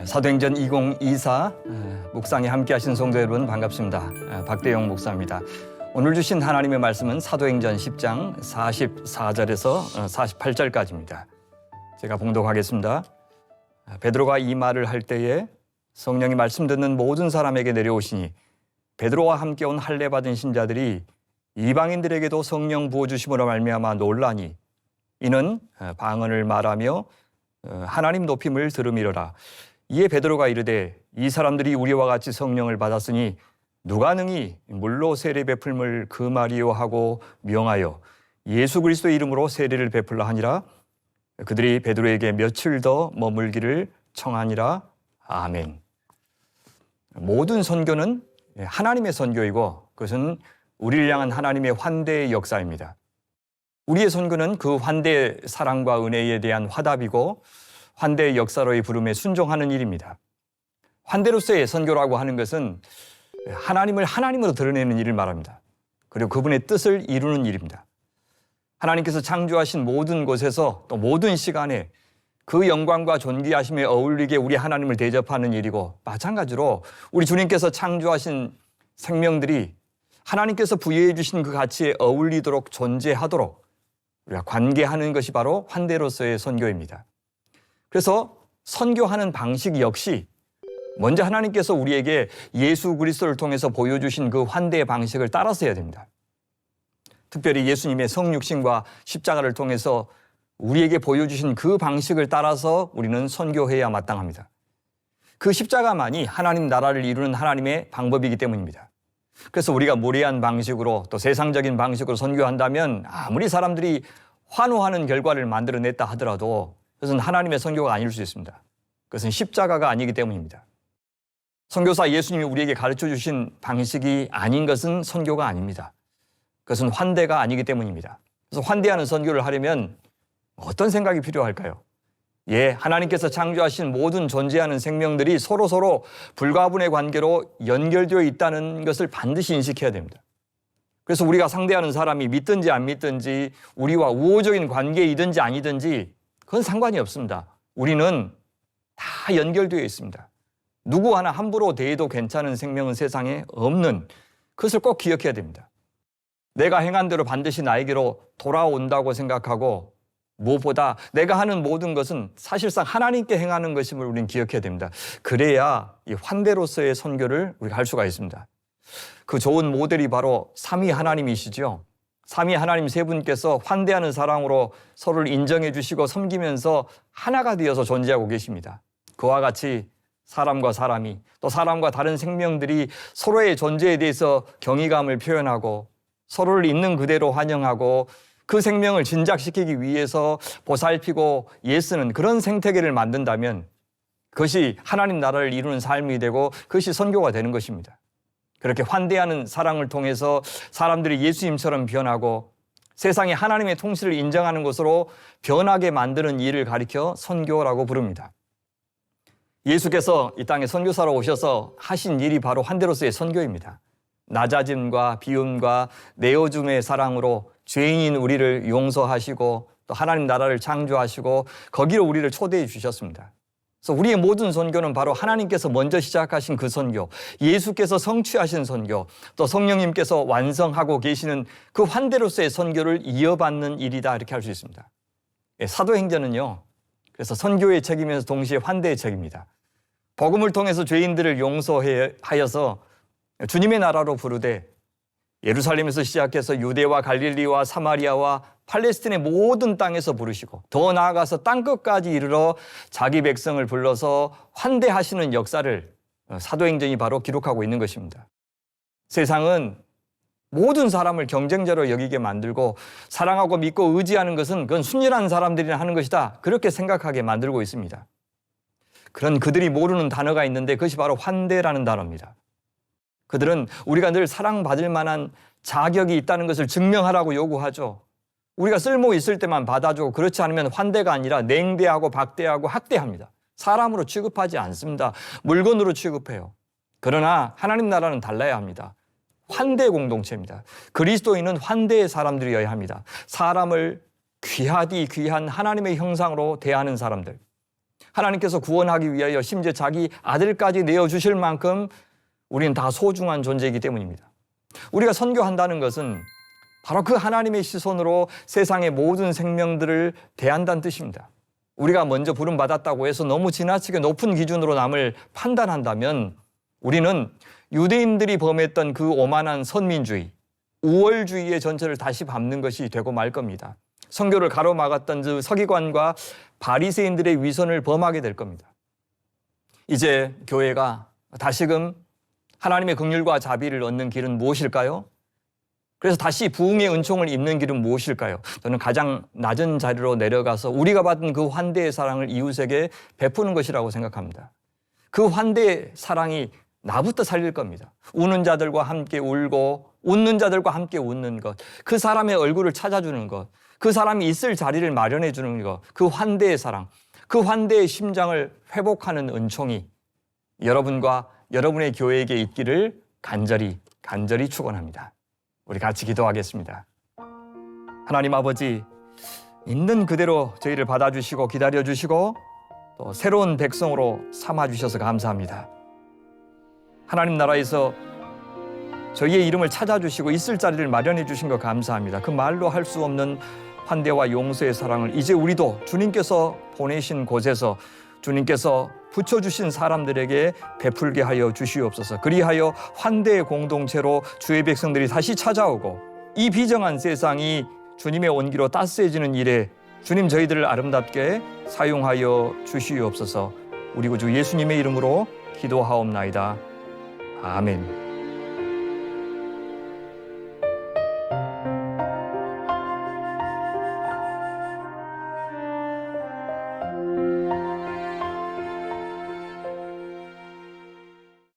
사도행전 2024 묵상에 함께하신 성도 여러분 반갑습니다. 박대영 목사입니다. 오늘 주신 하나님의 말씀은 사도행전 10장 44절에서 48절까지입니다. 제가 봉독하겠습니다. 베드로가 이 말을 할 때에 성령이 말씀 듣는 모든 사람에게 내려오시니 베드로와 함께 온 할례 받은 신자들이 이방인들에게도 성령 부어주심으로 말미암아 놀라니 이는 방언을 말하며 하나님 높임을 들음이로라. 이에 베드로가 이르되 이 사람들이 우리와 같이 성령을 받았으니 누가 능히 물로 세례 베풀물 그 말이요 하고 명하여 예수 그리스도의 이름으로 세례를 베풀라 하니라. 그들이 베드로에게 며칠 더 머물기를 청하니라. 아멘. 모든 선교는 하나님의 선교이고 그것은 우리를 향한 하나님의 환대의 역사입니다. 우리의 선교는 그 환대의 사랑과 은혜에 대한 화답이고 환대의 역사로의 부름에 순종하는 일입니다. 환대로서의 선교라고 하는 것은 하나님을 하나님으로 드러내는 일을 말합니다. 그리고 그분의 뜻을 이루는 일입니다. 하나님께서 창조하신 모든 곳에서 또 모든 시간에 그 영광과 존귀하심에 어울리게 우리 하나님을 대접하는 일이고, 마찬가지로 우리 주님께서 창조하신 생명들이 하나님께서 부여해 주신 그 가치에 어울리도록 존재하도록 우리가 관계하는 것이 바로 환대로서의 선교입니다. 그래서 선교하는 방식 역시 먼저 하나님께서 우리에게 예수 그리스도를 통해서 보여주신 그 환대의 방식을 따라서 해야 됩니다. 특별히 예수님의 성육신과 십자가를 통해서 우리에게 보여주신 그 방식을 따라서 우리는 선교해야 마땅합니다. 그 십자가만이 하나님 나라를 이루는 하나님의 방법이기 때문입니다. 그래서 우리가 무례한 방식으로 또 세상적인 방식으로 선교한다면 아무리 사람들이 환호하는 결과를 만들어냈다 하더라도 그것은 하나님의 선교가 아닐 수 있습니다. 그것은 십자가가 아니기 때문입니다. 선교사 예수님이 우리에게 가르쳐 주신 방식이 아닌 것은 선교가 아닙니다. 그것은 환대가 아니기 때문입니다. 그래서 환대하는 선교를 하려면 어떤 생각이 필요할까요? 하나님께서 창조하신 모든 존재하는 생명들이 서로 불가분의 관계로 연결되어 있다는 것을 반드시 인식해야 됩니다. 그래서 우리가 상대하는 사람이 믿든지 안 믿든지 우리와 우호적인 관계이든지 아니든지 그건 상관이 없습니다. 우리는 다 연결되어 있습니다. 누구 하나 함부로 대해도 괜찮은 생명은 세상에 없는, 그것을 꼭 기억해야 됩니다. 내가 행한 대로 반드시 나에게로 돌아온다고 생각하고 무엇보다 내가 하는 모든 것은 사실상 하나님께 행하는 것임을 우리는 기억해야 됩니다. 그래야 이 환대로서의 선교를 우리가 할 수가 있습니다. 그 좋은 모델이 바로 삼위 하나님이시죠. 삼위 하나님 세 분께서 환대하는 사랑으로 서로를 인정해 주시고 섬기면서 하나가 되어서 존재하고 계십니다. 그와 같이 사람과 사람이 또 사람과 다른 생명들이 서로의 존재에 대해서 경이감을 표현하고 서로를 있는 그대로 환영하고 그 생명을 진작시키기 위해서 보살피고 애쓰는 그런 생태계를 만든다면 그것이 하나님 나라를 이루는 삶이 되고 그것이 선교가 되는 것입니다. 그렇게 환대하는 사랑을 통해서 사람들이 예수님처럼 변하고 세상에 하나님의 통치를 인정하는 것으로 변하게 만드는 일을 가리켜 선교라고 부릅니다. 예수께서 이 땅에 선교사로 오셔서 하신 일이 바로 환대로서의 선교입니다. 낮아짐과 비움과 내어줌의 사랑으로 죄인인 우리를 용서하시고 또 하나님 나라를 창조하시고 거기로 우리를 초대해 주셨습니다. 그래서 우리의 모든 선교는 바로 하나님께서 먼저 시작하신 그 선교, 예수께서 성취하신 선교, 또 성령님께서 완성하고 계시는 그 환대로서의 선교를 이어받는 일이다, 이렇게 할 수 있습니다. 사도행전은요, 그래서 선교의 책임에서 동시에 환대의 책입니다. 복음을 통해서 죄인들을 용서하여서 주님의 나라로 부르되 예루살렘에서 시작해서 유대와 갈릴리와 사마리아와 팔레스틴의 모든 땅에서 부르시고 더 나아가서 땅끝까지 이르러 자기 백성을 불러서 환대하시는 역사를 사도행전이 바로 기록하고 있는 것입니다. 세상은 모든 사람을 경쟁자로 여기게 만들고 사랑하고 믿고 의지하는 것은 그건 순진한 사람들이나 하는 것이다, 그렇게 생각하게 만들고 있습니다. 그런 그들이 모르는 단어가 있는데 그것이 바로 환대라는 단어입니다. 그들은 우리가 늘 사랑받을 만한 자격이 있다는 것을 증명하라고 요구하죠. 우리가 쓸모 있을 때만 받아주고 그렇지 않으면 환대가 아니라 냉대하고 박대하고 학대합니다. 사람으로 취급하지 않습니다. 물건으로 취급해요. 그러나 하나님 나라는 달라야 합니다. 환대 공동체입니다. 그리스도인은 환대의 사람들이어야 합니다. 사람을 귀하디 귀한 하나님의 형상으로 대하는 사람들, 하나님께서 구원하기 위하여 심지어 자기 아들까지 내어주실 만큼 우리는 다 소중한 존재이기 때문입니다. 우리가 선교한다는 것은 바로 그 하나님의 시선으로 세상의 모든 생명들을 대한다는 뜻입니다. 우리가 먼저 부름받았다고 해서 너무 지나치게 높은 기준으로 남을 판단한다면 우리는 유대인들이 범했던 그 오만한 선민주의, 우월주의의 전철을 다시 밟는 것이 되고 말 겁니다. 선교를 가로막았던 그 서기관과 바리새인들의 위선을 범하게 될 겁니다. 이제 교회가 다시금 하나님의 긍휼과 자비를 얻는 길은 무엇일까요? 그래서 다시 부흥의 은총을 입는 길은 무엇일까요? 저는 가장 낮은 자리로 내려가서 우리가 받은 그 환대의 사랑을 이웃에게 베푸는 것이라고 생각합니다. 그 환대의 사랑이 나부터 살릴 겁니다. 우는 자들과 함께 울고 웃는 자들과 함께 웃는 것, 그 사람의 얼굴을 찾아주는 것, 그 사람이 있을 자리를 마련해 주는 것, 그 환대의 사랑, 그 환대의 심장을 회복하는 은총이 여러분과 여러분의 교회에게 있기를 간절히 축원합니다. 우리 같이 기도하겠습니다. 하나님 아버지, 있는 그대로 저희를 받아주시고 기다려주시고 또 새로운 백성으로 삼아주셔서 감사합니다. 하나님 나라에서 저희의 이름을 찾아주시고 있을 자리를 마련해 주신 것 감사합니다. 그 말로 할 수 없는 환대와 용서의 사랑을 이제 우리도 주님께서 보내신 곳에서 주님께서 붙여주신 사람들에게 베풀게 하여 주시옵소서. 그리하여 환대의 공동체로 주의 백성들이 다시 찾아오고 이 비정한 세상이 주님의 온기로 따스해지는 일에 주님 저희들을 아름답게 사용하여 주시옵소서. 우리 구주 예수님의 이름으로 기도하옵나이다. 아멘.